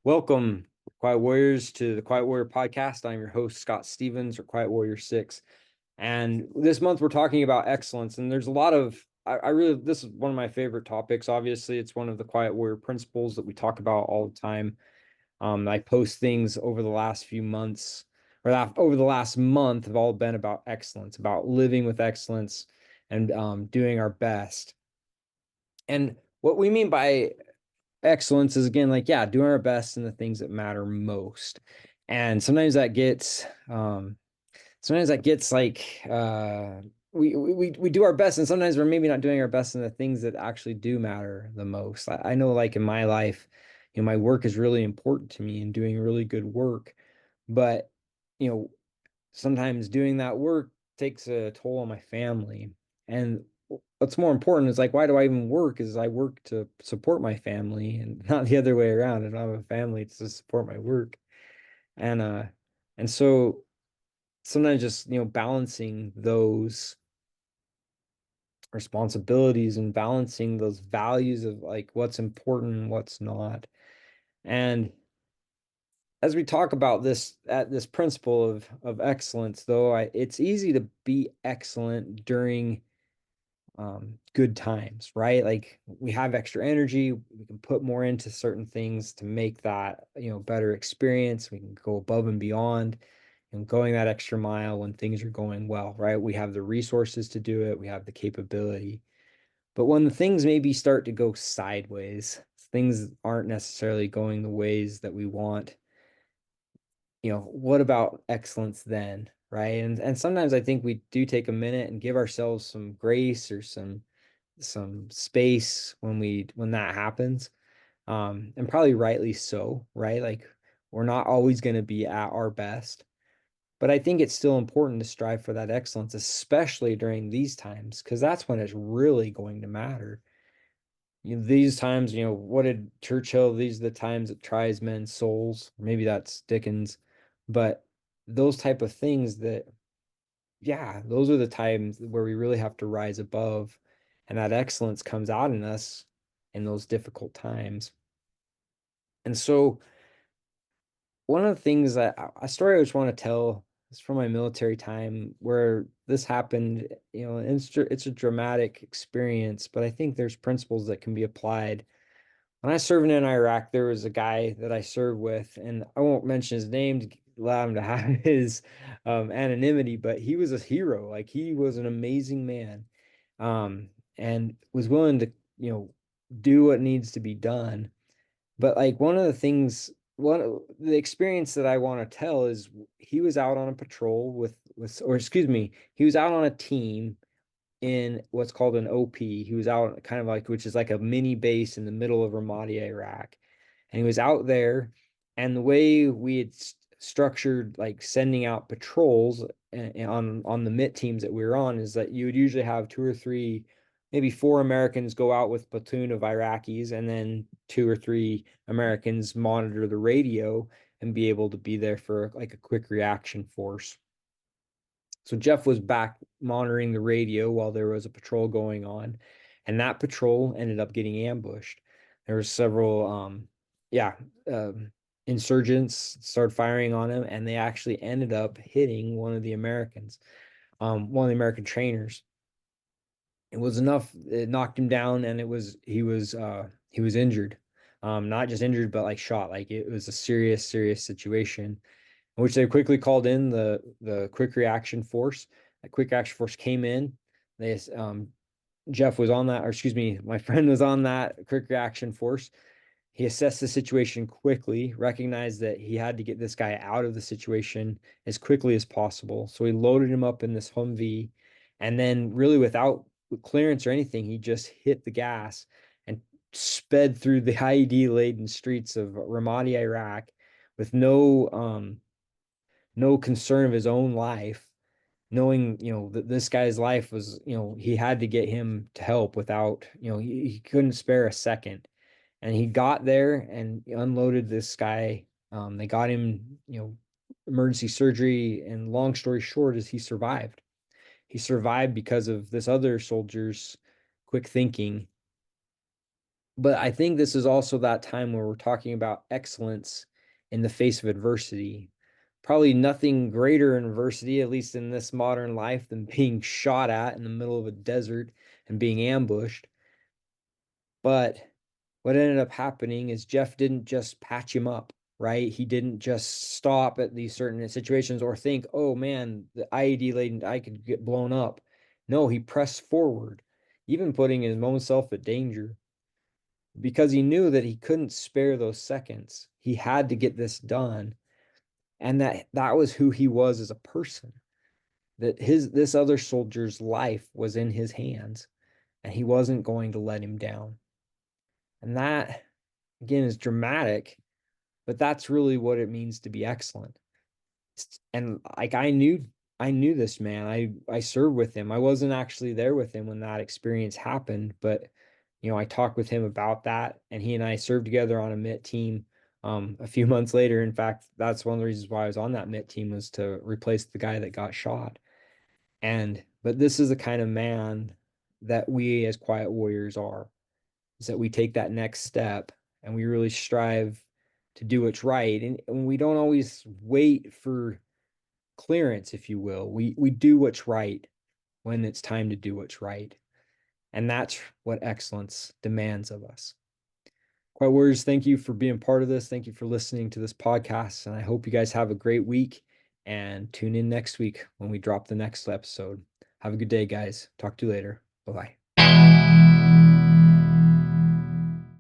Welcome, Quiet Warriors, to the Quiet Warrior Podcast. I'm your host, Scott Stevens, or Quiet Warrior 6. And this month we're talking about excellence. And there's a lot of, I really, this is one of my favorite topics. Obviously, it's one of the Quiet Warrior principles that we talk about all the time. I post things over the last few months, over the last month, have all been about excellence, about living with excellence and doing our best. And what we mean by excellence is, again, like, yeah, doing our best in the things that matter most. And sometimes that gets like we do our best, and sometimes we're maybe not doing our best in the things that actually do matter the most. I know, like, in my life, my work is really important to me and doing really good work, but you know sometimes doing that work takes a toll on my family. And what's more important is, like, why do I even work? Is I work to support my family and not the other way around. I don't have a family to support my work. And and so sometimes just, balancing those responsibilities and balancing those values of, like, what's important and what's not. And as we talk about this principle of excellence, though, it's easy to be excellent during good times, right? Like, we have extra energy, we can put more into certain things to make that, better experience. We can go above and beyond and going that extra mile when things are going well, right? We have the resources to do it, we have the capability. But when the things maybe start to go sideways, things aren't necessarily going the ways that we want, what about excellence then, right? And sometimes I think we do take a minute and give ourselves some grace or some space when that happens. And probably rightly so, right? Like, we're not always going to be at our best, but I think it's still important to strive for that excellence, especially during these times, because that's when it's really going to matter. These times, what did Churchill, these are the times that tries men's souls. Maybe that's Dickens, but those type of things that, yeah, those are the times where we really have to rise above, and that excellence comes out in us in those difficult times. And so, one of the things that a story I just want to tell is from my military time where this happened. And it's a dramatic experience, but I think there's principles that can be applied. When I served in Iraq, there was a guy that I served with, and I won't mention his name to allow him to have his anonymity, but he was a hero. Like, he was an amazing man, and was willing to, do what needs to be done. But, like, one of the experience that I want to tell is he was out on a patrol or excuse me, he was out on a team in what's called an OP. He was out kind of like, which is like a mini base in the middle of Ramadi, Iraq. And he was out there, and the way we had structured, like, sending out patrols on the MIT teams that we were on, is that you would usually have two or three, maybe four Americans go out with platoon of Iraqis, and then two or three Americans monitor the radio and be able to be there for, like, a quick reaction force. So Jeff was back monitoring the radio while there was a patrol going on, and that patrol ended up getting ambushed. There were several, yeah, insurgents started firing on him, and they actually ended up hitting one of the American trainers. It was enough; it knocked him down, and he was injured, not just injured, but, like, shot. Like, it was a serious, serious situation, in which they quickly called in the quick reaction force. That quick action force came in. They Jeff was on that, or excuse me, my friend was on that quick reaction force. He assessed the situation quickly, recognized that he had to get this guy out of the situation as quickly as possible. So he loaded him up in this Humvee, and then, really without clearance or anything, he just hit the gas and sped through the IED laden streets of Ramadi, Iraq, with no concern of his own life, knowing, that this guy's life was, he had to get him to help without, he couldn't spare a second. And he got there and unloaded this guy. They got him, emergency surgery. And long story short is, he survived. He survived because of this other soldier's quick thinking But I think this is also that time where we're talking about excellence in the face of adversity. Probably nothing greater in adversity, at least in this modern life, than being shot at in the middle of a desert and being ambushed. But what ended up happening is Jeff didn't just patch him up, right? He didn't just stop at these certain situations or think, oh man, the IED laden, I could get blown up. No, he pressed forward, even putting his own self at danger because he knew that he couldn't spare those seconds. He had to get this done. And that was who he was as a person. That this other soldier's life was in his hands and he wasn't going to let him down. And that again is dramatic, but that's really what it means to be excellent. And like I knew this man. I served with him. I wasn't actually there with him when that experience happened, but I talked with him about that, and he and I served together on a MIT team. A few months later, in fact, that's one of the reasons why I was on that MIT team was to replace the guy that got shot. But this is the kind of man that we as quiet warriors are, is that we take that next step and we really strive to do what's right. And we don't always wait for clearance, if you will. We do what's right when it's time to do what's right. And that's what excellence demands of us. Quiet Warriors, thank you for being part of this. Thank you for listening to this podcast. And I hope you guys have a great week and tune in next week when we drop the next episode. Have a good day, guys. Talk to you later. Bye bye.